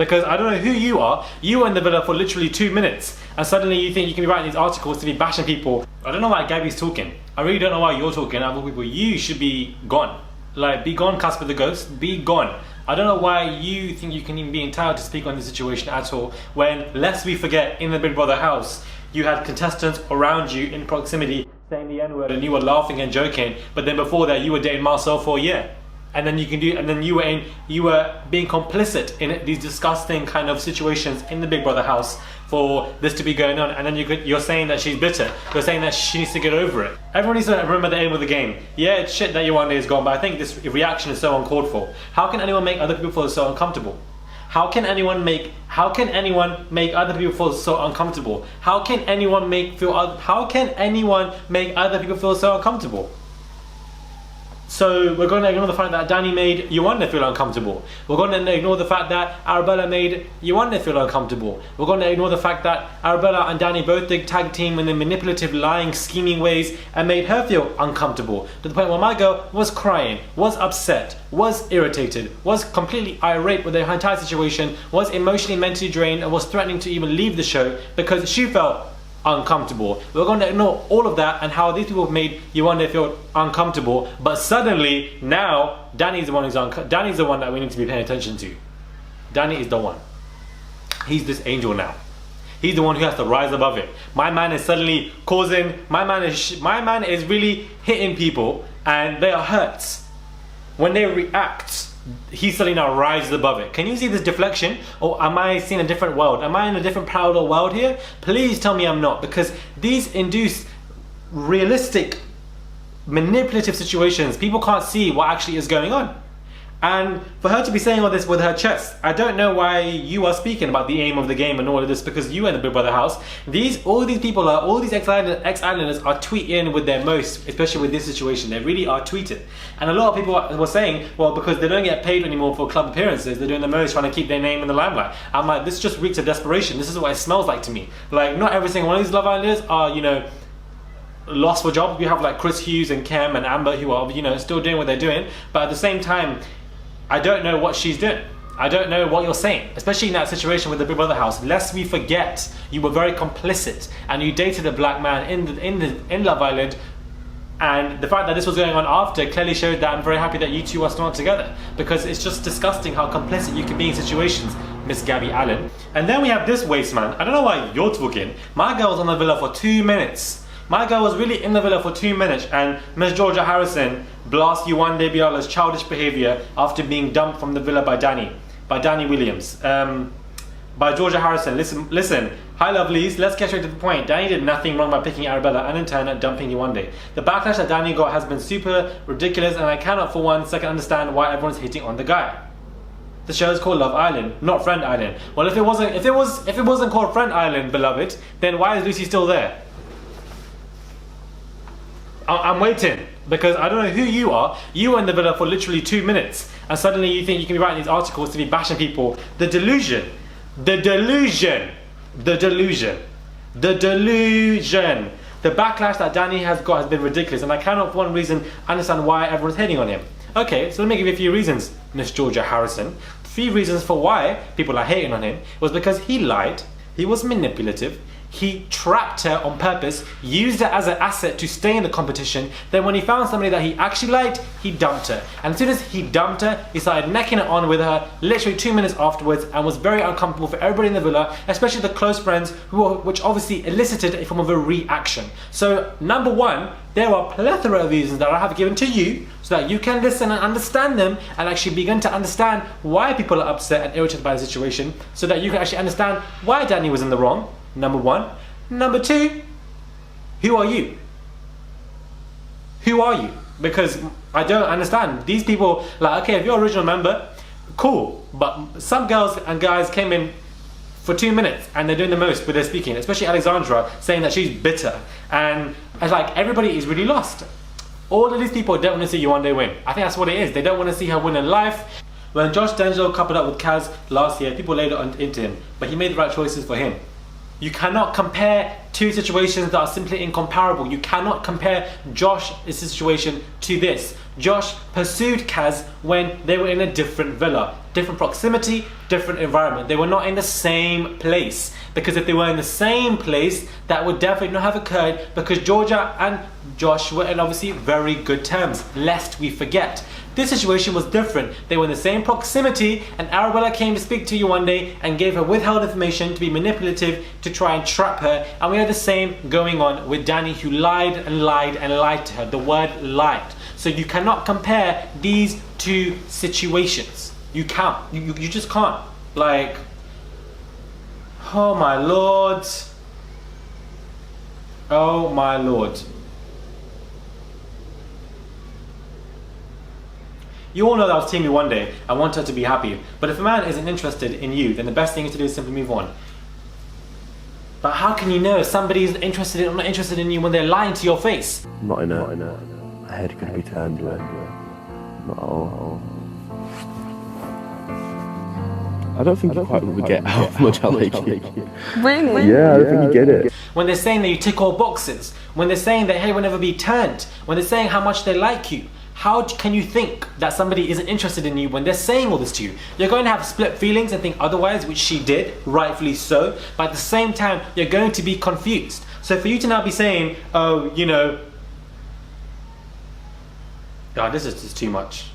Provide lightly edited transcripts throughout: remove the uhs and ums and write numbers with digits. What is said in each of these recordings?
Because I don't know who you are. You were in the villa for literally 2 minutes, and suddenly you think you can be writing these articles to be bashing people. I don't know why Gabby's talking. I really don't know why you're talking. Other people, you should be gone. Like, be gone, Casper the Ghost. Be gone. I don't know why you think you can even be entitled to speak on this situation at all, when, lest we forget, in the Big Brother house, you had contestants around you in proximity saying the N-word and you were laughing and joking, but then before that you were dating Marcel for a year. And then you were being complicit in these disgusting kind of situations in the Big Brother house for this to be going on, and then you're saying that she's bitter. You're saying that she needs to get over it. Everyone needs to remember the aim of the game. Yeah, it's shit that Yewande is gone, but I think this reaction is so uncalled for. How can anyone make other people feel so uncomfortable? How can anyone make other people feel so uncomfortable? How can anyone make other people feel so uncomfortable? So we're going to ignore the fact that Danny made Yewande feel uncomfortable. We're going to ignore the fact that Arabella made Yewande feel uncomfortable. We're going to ignore the fact that Arabella and Danny both did tag team in the manipulative, lying, scheming ways and made her feel uncomfortable. To the point where my girl was crying, was upset, was irritated, was completely irate with the entire situation, was emotionally, mentally drained, and was threatening to even leave the show because she felt uncomfortable. We're going to ignore all of that and how these people have made Yewande feel uncomfortable, but suddenly now Danny's the one Danny's the one that we need to be paying attention to. Danny is the one. He's this angel now. He's the one who has to rise above it. My man is suddenly my man is really hitting people and they are hurt. When they react, he suddenly now rises above it. Can you see this deflection? Or am I seeing a different world? Am I in a different parallel world here? Please tell me I'm not, because these induce realistic, manipulative situations. People can't see what actually is going on. And for her to be saying all this with her chest, I don't know why you are speaking about the aim of the game and all of this, because you are in the Big Brother house. All these ex-islanders are tweeting with their most, especially with this situation. They really are tweeting. And a lot of people were saying, well, because they don't get paid anymore for club appearances, they're doing the most trying to keep their name in the limelight. I'm like, this just reeks of desperation. This is what it smells like to me. Like, not every single one of these Love Islanders are, lost for jobs. We have like Chris Hughes and Kem and Amber who are, still doing what they're doing. But at the same time, I don't know what she's doing. I don't know what you're saying, especially in that situation with the Big Brother house. Lest we forget, you were very complicit and you dated a black man in Love Island, and the fact that this was going on after clearly showed that I'm very happy that you two are still not together, because it's just disgusting how complicit you can be in situations, Miss Gabby Allen. And then we have this waste man. I don't know why you're talking. My girl was on the villa for 2 minutes. My girl was really in the villa for 2 minutes, and Miss Georgia Harrison blasts Yewande Biala's childish behaviour after being dumped from the villa by Danny Williams. By Georgia Harrison. Listen. Hi lovelies, let's get straight to the point. Danny did nothing wrong by picking Arabella and in turn dumping Yewande. The backlash that Danny got has been super ridiculous, and I cannot for 1 second understand why everyone's hating on the guy. The show is called Love Island, not Friend Island. Well, if it wasn't called Friend Island, beloved, then why is Lucy still there? I'm waiting, because I don't know who you are. You were in the villa for literally 2 minutes, and suddenly you think you can be writing these articles to be bashing people. The delusion. The backlash that Danny has got has been ridiculous, and I cannot for one reason understand why everyone's hating on him. Okay, so let me give you a few reasons, Miss Georgia Harrison. 3 reasons for why people are hating on him was because he lied, he was manipulative, he trapped her on purpose, used her as an asset to stay in the competition. Then when he found somebody that he actually liked, he dumped her. And as soon as he dumped her, he started necking it on with her literally 2 minutes afterwards, and was very uncomfortable for everybody in the villa, especially the close friends, which obviously elicited a form of a reaction. So number 1, there are a plethora of reasons that I have given to you so that you can listen and understand them, and actually begin to understand why people are upset and irritated by the situation, so that you can actually understand why Danny was in the wrong. Number 1. Number 2, who are you? Who are you? Because I don't understand. These people, like, okay, if you're an original member, cool. But some girls and guys came in for 2 minutes and they're doing the most with their speaking, especially Alexandra saying that she's bitter. And it's like everybody is really lost. All of these people don't want to see Yewande win. I think that's what it is. They don't want to see her win in life. When Josh D'Angelo coupled up with Kaz last year, people laid it into him, but he made the right choices for him. You cannot compare two situations that are simply incomparable. You cannot compare Josh's situation to this. Josh pursued Kaz when they were in a different villa. Different proximity, different environment. They were not in the same place. Because if they were in the same place, that would definitely not have occurred, because Georgia and Josh were in obviously very good terms, lest we forget. This situation was different. They were in the same proximity, and Arabella came to speak to Yewande and gave her withheld information to be manipulative to try and trap her. And we had the same going on with Danny, who lied and lied and lied to her. The word lied. So you cannot compare these two situations. You can't. You just can't. Like, oh my lord. Oh my lord. You all know that I was Team Yewande. I want her to be happy. But if a man isn't interested in you, then the best thing to do is simply move on. But how can you know if somebody isn't interested or not interested in you when they're lying to your face? Not in a head could be turned with. Not at all. I don't think you quite would get how much I like you. Really? Yeah, I don't think you get it. When they're saying that you tick all boxes, when they're saying that hey will never be turned, when they're saying how much they like you, how can you think that somebody isn't interested in you when they're saying all this to you? You're going to have split feelings and think otherwise, which she did, rightfully so, but at the same time, you're going to be confused. So for you to now be saying, oh, you know, God, this is just too much.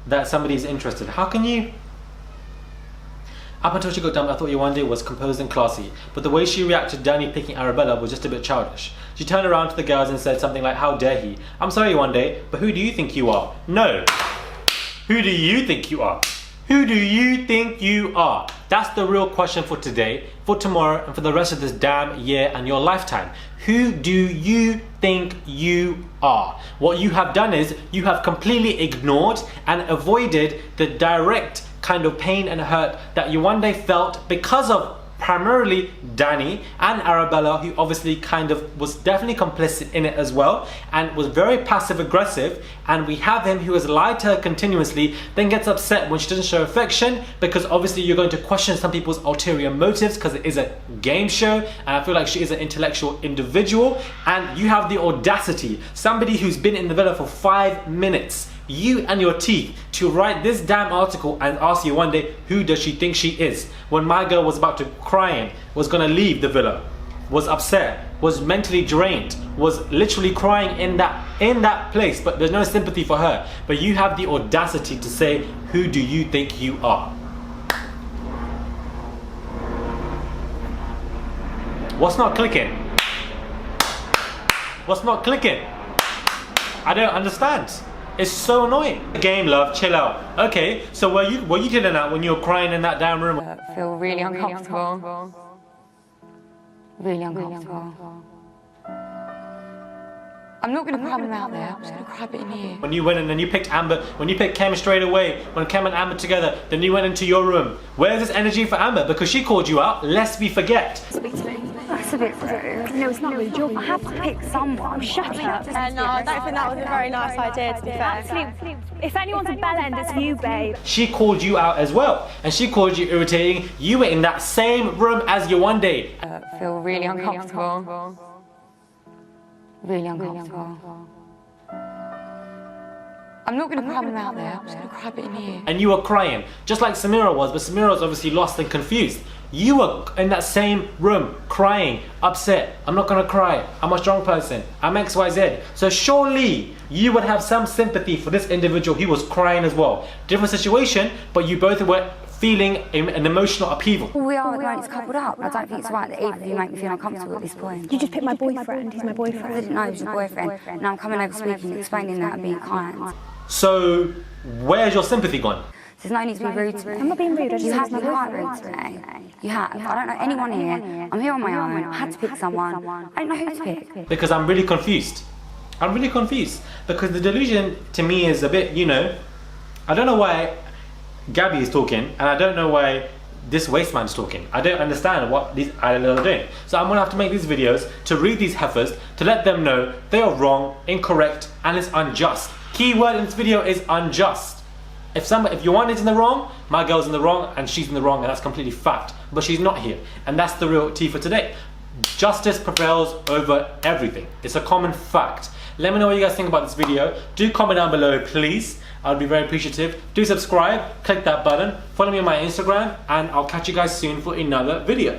That somebody's interested. How can you? Up until she got dumped, I thought Yewande was composed and classy, but the way she reacted to Danny picking Arabella was just a bit childish. She turned around to the girls and said something like, how dare he? I'm sorry Yewande, but who do you think you are? No. Who do you think you are? Who do you think you are? That's the real question for today, for tomorrow, and for the rest of this damn year and your lifetime. Who do you think you are? What you have done is you have completely ignored and avoided the direct kind of pain and hurt that Yewande felt because of primarily Danny and Arabella, who obviously kind of was definitely complicit in it as well and was very passive aggressive. And we have him who has lied to her continuously, then gets upset when she doesn't show affection, because obviously you're going to question some people's ulterior motives because it is a game show, and I feel like she is an intellectual individual. And you have the audacity, somebody who's been in the villa for 5 minutes, you and your teeth, to write this damn article and ask Yewande who does she think she is, when my girl was about to crying, was gonna leave the villa, was upset, was mentally drained, was literally crying in that place, but there's no sympathy for her. But you have the audacity to say, who do you think you are? What's not clicking? What's not clicking? I don't understand. It's so annoying. Game, love, chill out. Okay, so were you chilling out when you were crying in that damn room? I feel really uncomfortable. Really uncomfortable. I'm not going to cry them out there, I'm just going to cry a bit in here. When you went in and you picked Amber, when you picked Kem straight away, when Kem and Amber together, then you went into your room. Where's this energy for Amber? Because she called you out, lest we forget. Speak to me. That's a bit rude. No, it's not rude. I have to pick someone. Shut up. No, I don't think that was a very nice idea, to be fair. Absolutely. If anyone's a bell end, it's you, babe. She called you out as well, and she called you irritating. You were in that same room as Yewande. I feel really uncomfortable. Really uncomfortable. I'm not going to cry them out there, I'm just going to cry a bit in here. And you were crying, just like Samira was, but Samira was obviously lost and confused. You were in that same room, crying, upset. I'm not going to cry. I'm a strong person. I'm XYZ. So surely you would have some sympathy for this individual who was crying as well. Different situation, but you both were feeling an emotional upheaval. We are going to coupled up. I don't think it's right that either of you make me feel uncomfortable at this point. You just picked my boyfriend. He's my I boyfriend. didn't know he was your boyfriend. Now I'm coming over speaking, explaining that and being kind. So where's your sympathy gone? There's no need to be rude to me. I'm not being rude, I just You have have been my quite rude to me. You have. I don't know anyone here. I'm here on my own. I had to pick someone. I don't know who to pick. Because I'm really confused. I'm really confused. Because the delusion to me is a bit, you know, I don't know why Gabby is talking, and I don't know why this waste man's talking. I don't understand what these idols are doing. So I'm gonna have to make these videos to read these heifers, to let them know they are wrong, incorrect, and it's unjust. Key word in this video is unjust. If Yewande's in the wrong, my girl's in the wrong, and she's in the wrong, and that's completely fact. But she's not here, and that's the real tea for today. Justice prevails over everything. It's a common fact. Let me know what you guys think about this video. Do comment down below, please. I'd be very appreciative. Do subscribe, click that button, follow me on my Instagram, and I'll catch you guys soon for another video.